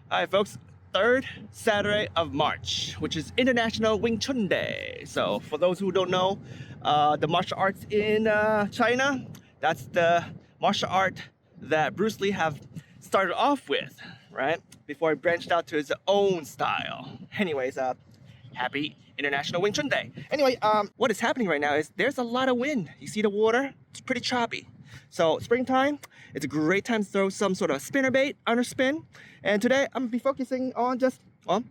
All right, folks, third Saturday of March, which is International Wing Chun Day. So for those who don't know, the martial arts in China, that's the martial art that Bruce Lee have started off with, right? Before he branched out to his own style. Anyways, happy International Wing Chun Day. Anyway, what is happening right now is there's a lot of wind. You see the water? It's pretty choppy. So springtime, it's a great time to throw some sort of spinnerbait, underspin. And today I'm gonna be focusing on just some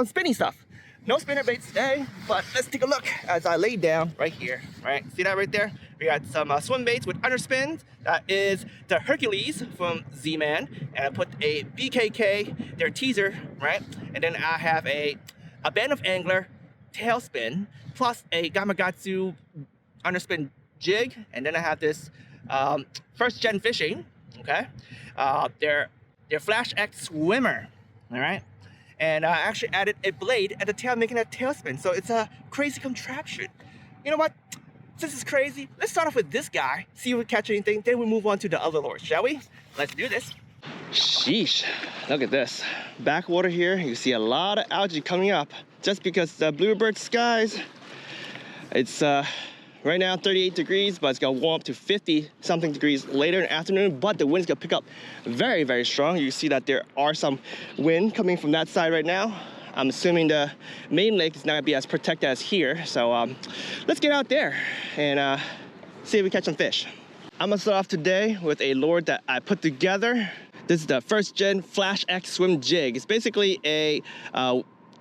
spinning stuff. No spinnerbaits today, but let's take a look as I lay down right here, right? See that right there? We got some swim baits with underspins. That is the HerculeZ from Z-Man. And I put a BKK, their teaser, right? And then I have a band of angler tailspin plus a Gamakatsu underspin jig. And then I have this first gen fishing, okay? Their FlashX swimmer, all right? And I actually added a blade at the tail, making a tailspin. So it's a crazy contraption. You know what? Since it's crazy, let's start off with this guy, see if we catch anything, then we move on to the other lures, shall we? Let's do this. Sheesh, look at this. Backwater here, you see a lot of algae coming up just because the bluebird skies, it's right now 38 degrees, but it's gonna warm up to 50 something degrees later in the afternoon, but the wind's gonna pick up very, very strong. You see that there are some wind coming from that side right now. I'm assuming the main lake is not gonna be as protected as here. So let's get out there and see if we catch some fish. I'm gonna start off today with a lure that I put together. This is the first gen FlashX Swim Jig. It's basically a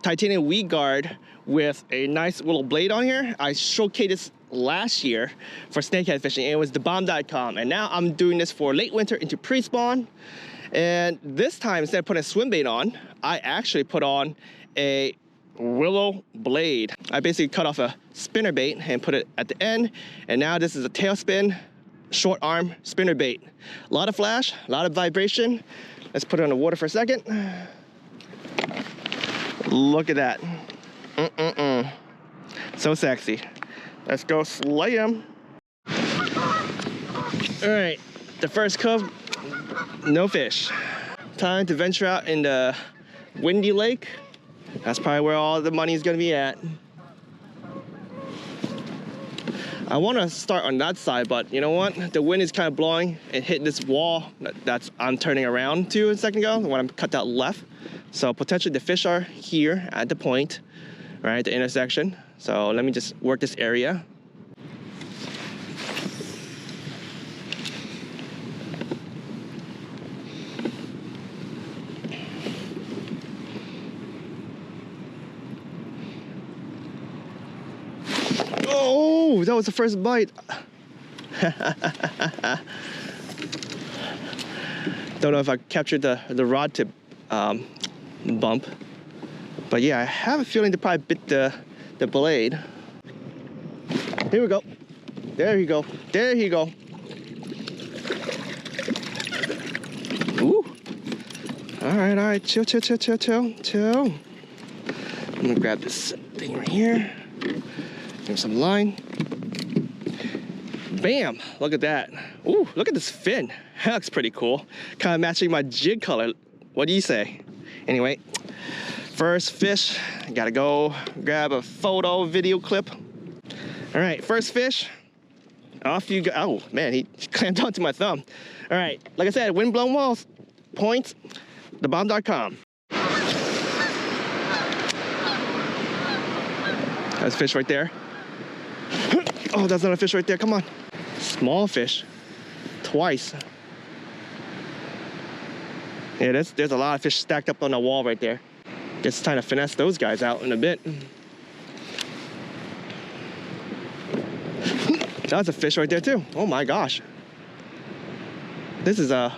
titanium weed guard with a nice little blade on here. I showcased this last year for snakehead fishing, and it was thebomb.com, and now I'm doing this for late winter into pre-spawn. And this time, instead of putting a swim bait on, I actually put on a willow blade. I basically cut off a spinnerbait and put it at the end, and now this is a tailspin short arm spinnerbait. A lot of flash, a lot of vibration. Let's put it on the water for a second. Look at that. So sexy. Let's go slay him. All right, the first cove, no fish. Time to venture out in the windy lake. That's probably where all the money is gonna be at. I wanna start on that side, but you know what? The wind is kind of blowing. It hit this wall that's I'm turning around to a second ago when I'm cut that left. So potentially the fish are here at the point, right, the intersection. So let me just work this area. Oh, that was the first bite. Don't know if I captured the rod tip bump, but yeah, I have a feeling they probably bit the blade. Here we go. There you go. There you go. Ooh. All right. Chill. I'm gonna grab this thing right here. Give some line. Bam! Look at that. Ooh, look at this fin. That looks pretty cool. Kind of matching my jig color. What do you say? Anyway, first fish. Gotta go grab a photo, video clip. All right, first fish. Off you go. Oh man, he clamped onto my thumb. All right, like I said, wind-blown walls. Points. Thebomb.com. That's a fish right there. Oh, that's not a fish right there. Come on. Small fish. Twice. Yeah, there's a lot of fish stacked up on the wall right there. Guess it's time to finesse those guys out in a bit. That's a fish right there too. Oh my gosh. This is a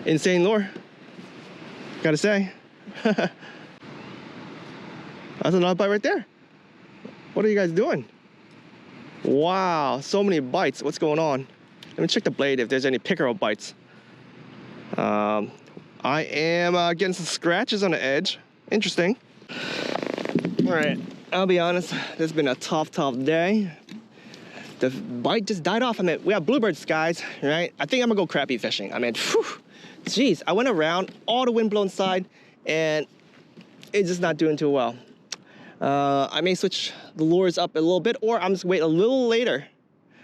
insane lure. Gotta say. That's another bite right there. What are you guys doing? Wow, so many bites. What's going on? Let me check the blade if there's any pickerel bites. I am getting some scratches on the edge. Interesting. All right, I'll be honest, this has been a tough day. The bite just died off. I mean, we have bluebird skies, right? I think I'm gonna go crappie fishing. I mean, whew, geez, I went around all the wind-blown side, and it's just not doing too well. I may switch the lures up a little bit, or I'm just wait a little later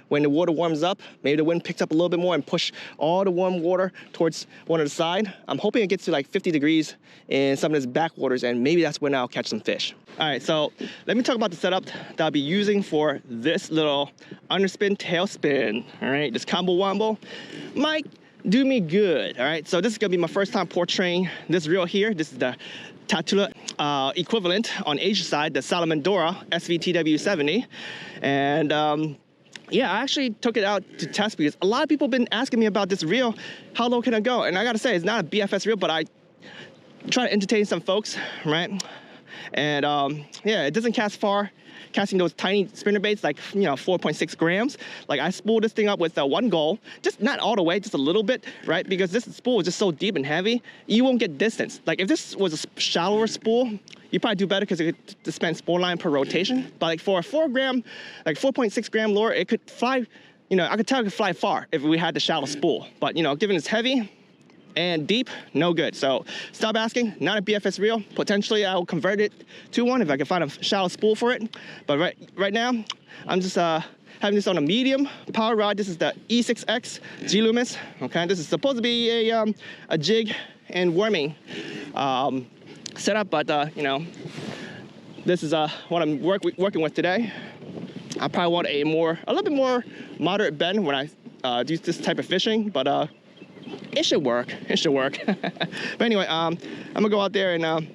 when the water warms up. Maybe the wind picks up a little bit more and push all the warm water towards one of the side. I'm hoping it gets to like 50 degrees in some of these backwaters, and maybe that's when I'll catch some fish. All right, so let me talk about the setup that I'll be using for this little underspin tailspin. All right, this combo wombo might do me good. All right, so this is gonna be my first time portraying this reel here. This is the Tatula equivalent on Asia side, the Salamandura SV TW 70. And yeah, I actually took it out to test because a lot of people have been asking me about this reel. How low can I go? And I gotta say, it's not a BFS reel, but I try to entertain some folks, right? And yeah, it doesn't cast far. Casting those tiny spinnerbaits, like, you know, 4.6 grams. Like, I spooled this thing up with one goal, just not all the way, just a little bit, right? Because this spool is just so deep and heavy, you won't get distance. Like, if this was a shallower spool, you probably do better because it could spend spool line per rotation. But like for a 4 gram, like 4.6 gram lure, it could fly, you know, I could tell it could fly far if we had the shallow spool. But, you know, given it's heavy and deep, no good. So stop asking, not a BFS reel. Potentially I'll convert it to one if I can find a shallow spool for it. But right now, I'm just having this on a medium power rod. This is the E6X G Loomis. Okay, this is supposed to be a jig and worming setup, but you know, this is what I'm working with today. I probably want a little bit more moderate bend when I do this type of fishing, but it should work. It should work. But anyway, I'm gonna go out there and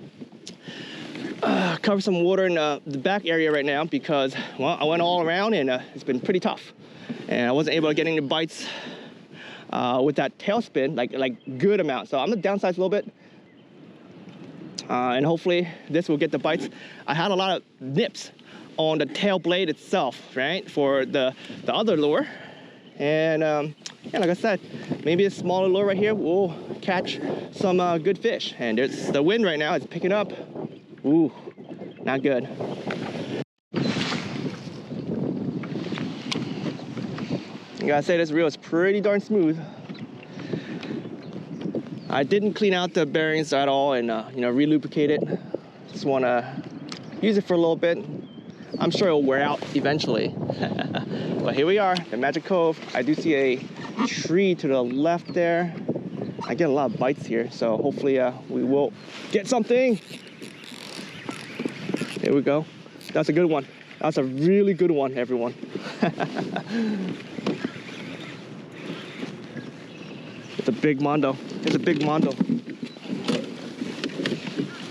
cover some water in the back area right now because, well, I went all around and it's been pretty tough, and I wasn't able to get any bites with that tailspin, like good amount. So I'm gonna downsize a little bit, and hopefully this will get the bites. I had a lot of nips on the tail blade itself, right, for the other lure. And yeah, like I said, maybe a smaller lure right here will catch some good fish. And there's the wind right now, it's picking up. Ooh, not good. I gotta say, this reel is pretty darn smooth. I didn't clean out the bearings at all and you know, re-lubricate it. Just wanna use it for a little bit. I'm sure it'll wear out eventually. But here we are, the Magic Cove. I do see a tree to the left there. I get a lot of bites here, so hopefully we will get something. Here we go. That's a good one. That's a really good one, everyone. It's a big mondo. It's a big mondo.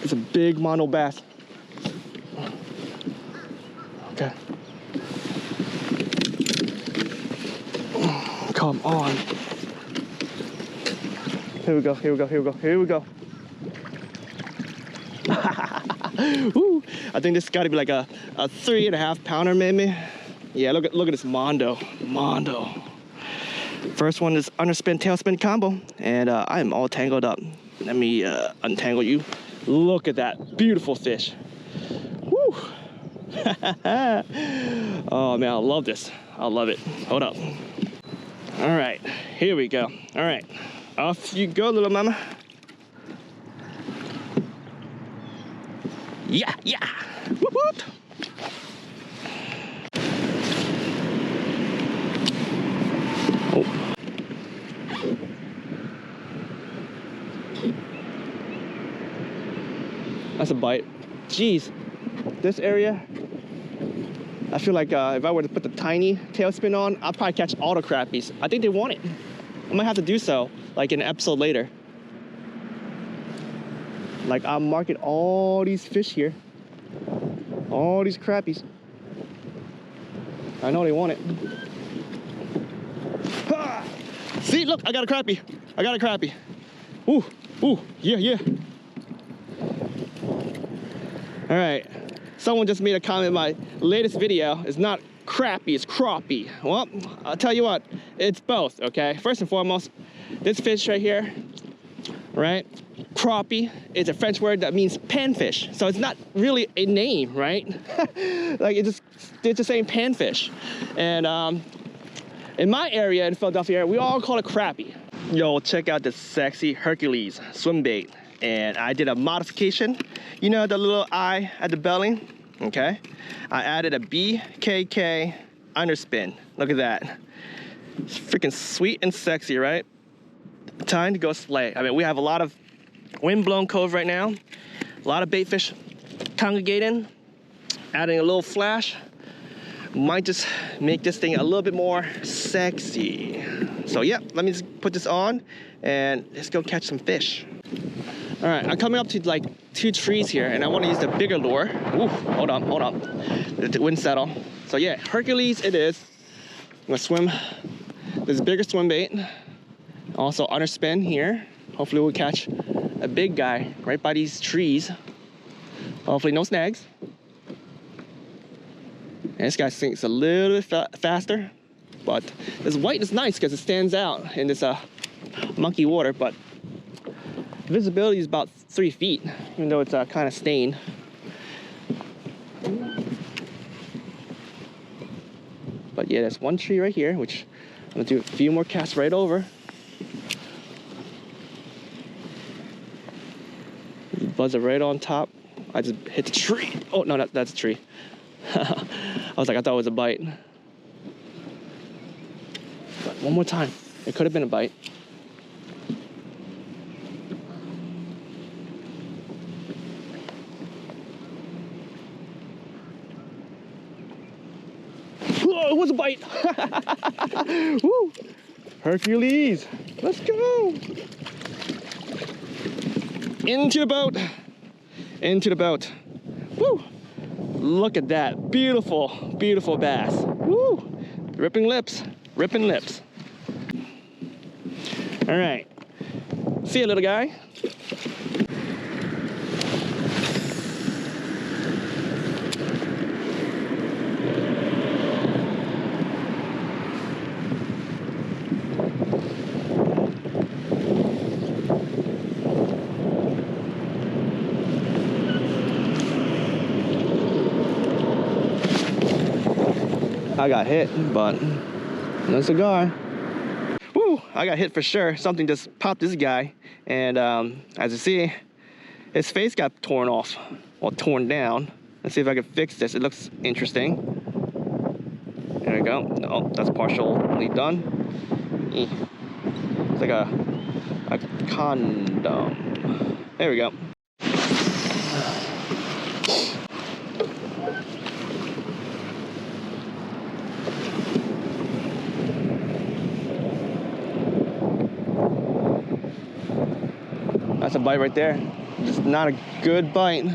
It's a big mondo bass. Okay. Come on. Here we go, here we go, here we go, here we go. Ooh, I think this got to be like a 3.5 pounder maybe. Yeah, look at this mondo. First one is underspin tailspin combo, and I am all tangled up. Let me untangle you. Look at that beautiful fish. Woo! Oh man, I love this. I love it. Hold up. All right, here we go. All right, off you go, little mama. Yeah, yeah. Whoop, whoop. Oh. That's a bite. Jeez, this area, I feel like if I were to put the tiny tailspin on, I'd probably catch all the crappies. I think they want it. I might have to do so, like in an episode later. Like I'll market all these fish here, all these crappies. I know they want it. Ha! See, look, I got a crappie. I got a crappie. Ooh, ooh, yeah, yeah. All right, someone just made a comment in my latest video. It's not crappie, it's crappie. Well, I'll tell you what, it's both, okay? First and foremost, this fish right here, right? Crappie is a French word that means panfish. So it's not really a name, right? Like it's just saying panfish. And in my area, in Philadelphia area, we all call it crappie. Yo, check out this sexy HerculeZ swim bait. And I did a modification. You know the little eye at the belly? Okay. I added a BKK underspin. Look at that. It's freaking sweet and sexy, right? Time to go slay. I mean, we have a lot of wind-blown cove right now. A lot of bait fish congregating. Adding a little flash might just make this thing a little bit more sexy. So yeah, let me just put this on and let's go catch some fish. All right, I'm coming up to like 2 trees here and I want to use the bigger lure. Ooh, hold on. Let the wind settle. So yeah, HerculeZ it is. I'm gonna swim this bigger swim bait. Also underspin here. Hopefully we'll catch a big guy right by these trees. Hopefully no snags. And this guy sinks a little bit faster, but this white is nice because it stands out in this monkey water, but visibility is about 3 feet, even though it's kind of stained. But yeah, there's one tree right here, which I'm gonna do a few more casts right over. Buzz it right on top. I just hit the tree. Oh, no, that's a tree. I was like, I thought it was a bite. But one more time. It could have been a bite. Whoa, it was a bite. Woo. HerculeZ. Let's go. Into the boat. Into the boat. Woo. Look at that. Beautiful, beautiful bass. Woo. Ripping lips. Ripping lips. All right. See you, little guy. I got hit, but no cigar. Woo! I got hit for sure. Something just popped this guy, and as you see, his face got torn off, or torn down. Let's see if I can fix this. It looks interesting. There we go. Oh, that's partially done. It's like a condom. There we go. That's a bite right there. Just not a good bite.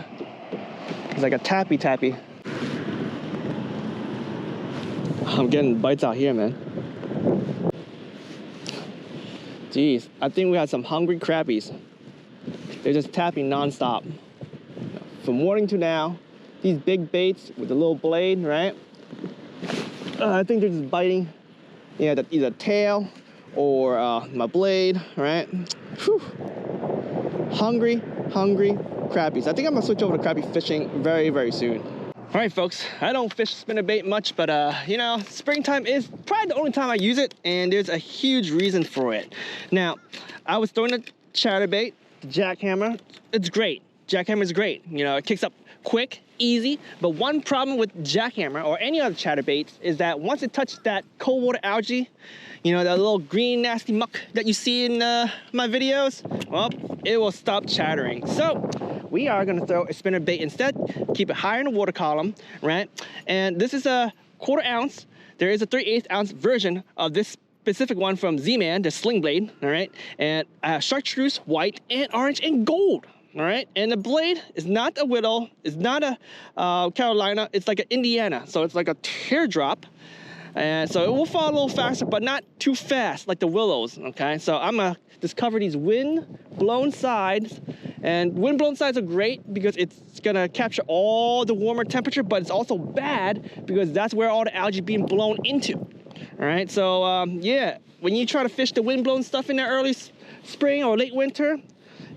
It's like a tappy. I'm getting bites out here, man. Jeez, I think we had some hungry crappies. They're just tapping non-stop. From morning to now, these big baits with the little blade, right? I think they're just biting, yeah, either tail or my blade, right? Whew. Hungry crappies. I think I'm gonna switch over to crappie fishing very, very soon. All right, folks, I don't fish spinnerbait much, but you know, springtime is probably the only time I use it, and there's a huge reason for it. Now, I was throwing a chatterbait, the jackhammer. It's great. Jackhammer is great. You know, it kicks up quick, easy, but one problem with jackhammer or any other chatterbaits is that once it touches that cold water algae, you know, that little green nasty muck that you see in my videos, well, it will stop chattering. So we are gonna throw a spinnerbait instead, keep it higher in the water column, right? And this is a 1/4 ounce. There is a 3/8 ounce version of this specific one from Z-Man, the Sling Blade, all right? And chartreuse, white, and orange, and gold. All right, and the blade is not a Whittle, it's not a Carolina, it's like an Indiana, so it's like a teardrop, and so it will fall a little faster, but not too fast like the willows. Okay, so I'm gonna just cover these wind-blown sides, and wind-blown sides are great because it's gonna capture all the warmer temperature, but it's also bad because that's where all the algae being blown into. All right, so yeah, when you try to fish the wind-blown stuff in the early spring or late winter,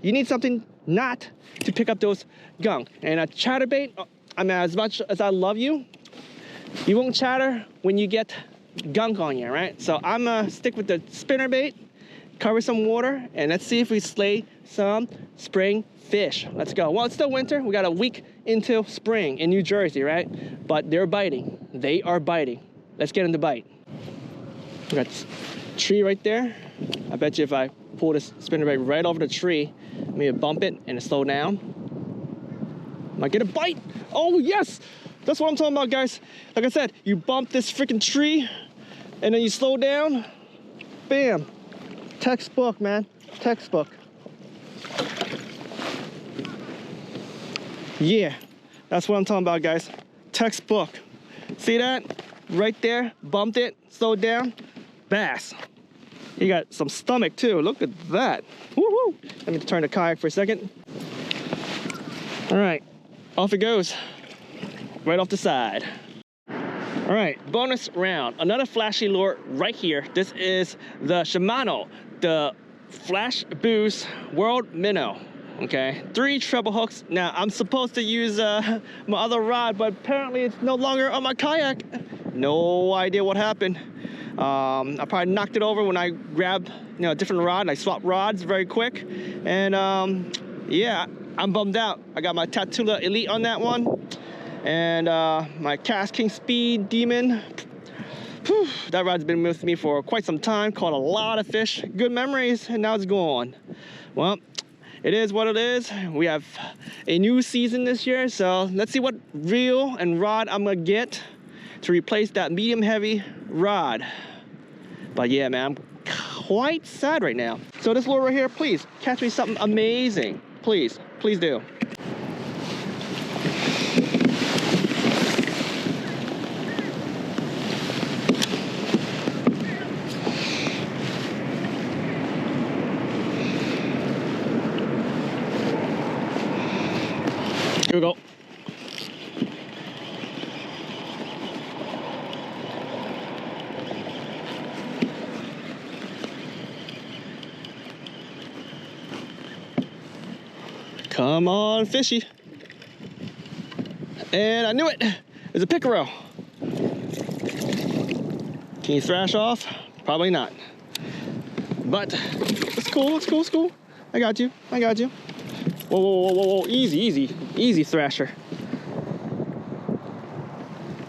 you need something not to pick up those gunk. And a chatterbait, I mean, as much as I love you, you won't chatter when you get gunk on you, right? So I'm gonna stick with the spinnerbait cover some water, and let's see if we slay some spring fish. Let's go. Well, it's still winter. We got a week into spring in New Jersey, right? But they're biting. They are biting. Let's get them to bite. We got this tree right there. I bet you if I pull this spinnerbait right over the tree, maybe bump it and slow down, might get a bite. Oh yes, that's what I'm talking about, guys. Like I said, you bump this freaking tree and then you slow down, bam. Textbook, man, textbook. Yeah, that's what I'm talking about, guys. Textbook. See that? Right there, bumped it, slowed down, bass. You got some stomach too, look at that. Woo-hoo. Let me turn the kayak for a second. All right, off it goes, right off the side. All right, bonus round, another flashy lure right here. This is the Shimano, the Flash Boost World Minnow. Okay, 3 treble hooks. Now I'm supposed to use my other rod, but apparently it's no longer on my kayak. No idea what happened. I probably knocked it over when I grabbed, you know, a different rod. I swapped rods very quick, and yeah, I'm bummed out. I got my Tatula Elite on that one, and my Casting Speed Demon. Whew, that rod's been with me for quite some time. Caught a lot of fish, good memories, and now it's gone. Well, it is what it is. We have a new season this year, so let's see what reel and rod I'm gonna get to replace that medium heavy rod. But yeah, man, I'm quite sad right now. So this lure right here, please catch me something amazing. Please, please do. Here we go. Come on, fishy. And I knew it. It's a pickerel. Can you thrash off? Probably not. But it's cool, it's cool, it's cool. I got you, I got you. Whoa, whoa, whoa, whoa, whoa. Easy, easy, easy thrasher.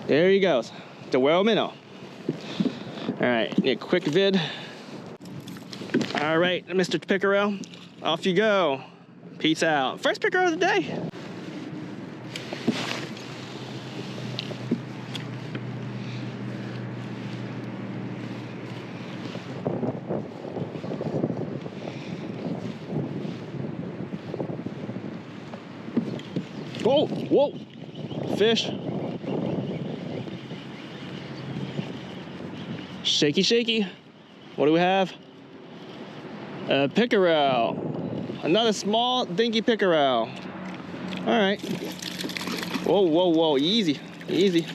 There he goes, the whale minnow. All right, need a quick vid. All right, Mr. Pickerel, off you go. Peace out. First pickerel of the day. Whoa, whoa, fish. Shaky, shaky. What do we have? A pickerel. Another small, dinky pickerel. All right. Whoa, whoa, whoa, easy, easy.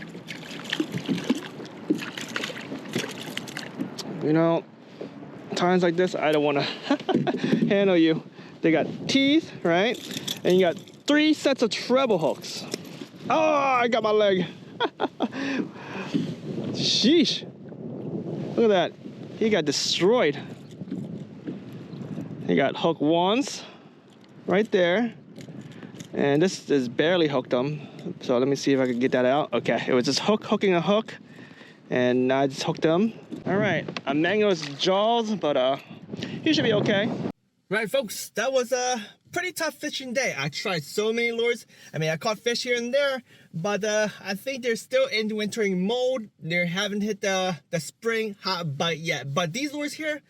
You know, times like this, I don't wanna handle you. They got teeth, right? And you got 3 sets of treble hooks. Oh, I got my leg. Sheesh. Look at that. He got destroyed. He got hook once right there. And this is barely hooked him. So let me see if I can get that out. Okay, it was just hooking a hook. And I just hooked him. All right, I'm mangling his jaws, but he should be okay. Right, folks, that was a pretty tough fishing day. I tried so many lures. I mean, I caught fish here and there, but I think they're still in wintering mode. They haven't hit the spring hot bite yet. But these lures here,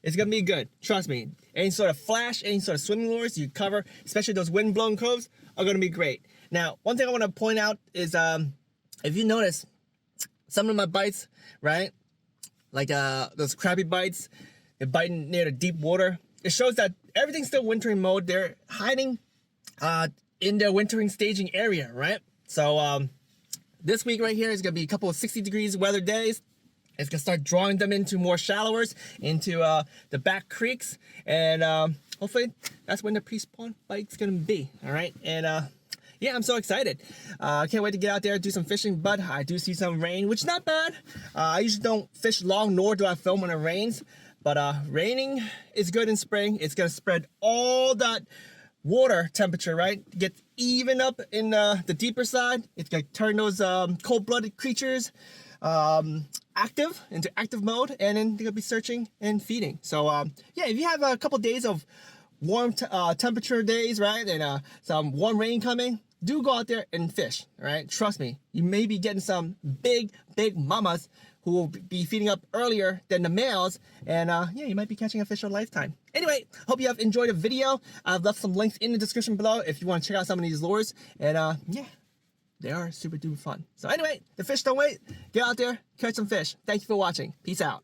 it's gonna be good. Trust me. Any sort of flash, any sort of swimming lures you cover, especially those wind-blown coves, are gonna be great. Now, one thing I wanna point out is if you notice, some of my bites, right? Like those crappie bites, they're biting near the deep water. It shows that everything's still wintering mode. They're hiding in their wintering staging area, right? So this week right here is gonna be a couple of 60 degrees weather days. It's gonna start drawing them into more shallowers, into the back creeks, and hopefully that's when the pre-spawn bite's gonna be, all right? And yeah, I'm so excited. I can't wait to get out there and do some fishing, but I do see some rain, which is not bad. I usually don't fish long, nor do I film when it rains. But raining is good in spring. It's gonna spread all that water temperature, right? Get even up in the deeper side. It's gonna turn those cold-blooded creatures active into active mode, and then they're gonna be searching and feeding. So yeah, if you have a couple days of warm temperature days, right, and some warm rain coming, do go out there and fish, all right? Trust me, you may be getting some big mamas who will be feeding up earlier than the males, and yeah, you might be catching a fish of a lifetime. Anyway, hope you have enjoyed the video. I've left some links in the description below if you want to check out some of these lures, and yeah, they are super duper fun. So anyway, the fish don't wait. Get out there, catch some fish. Thank you for watching. Peace out.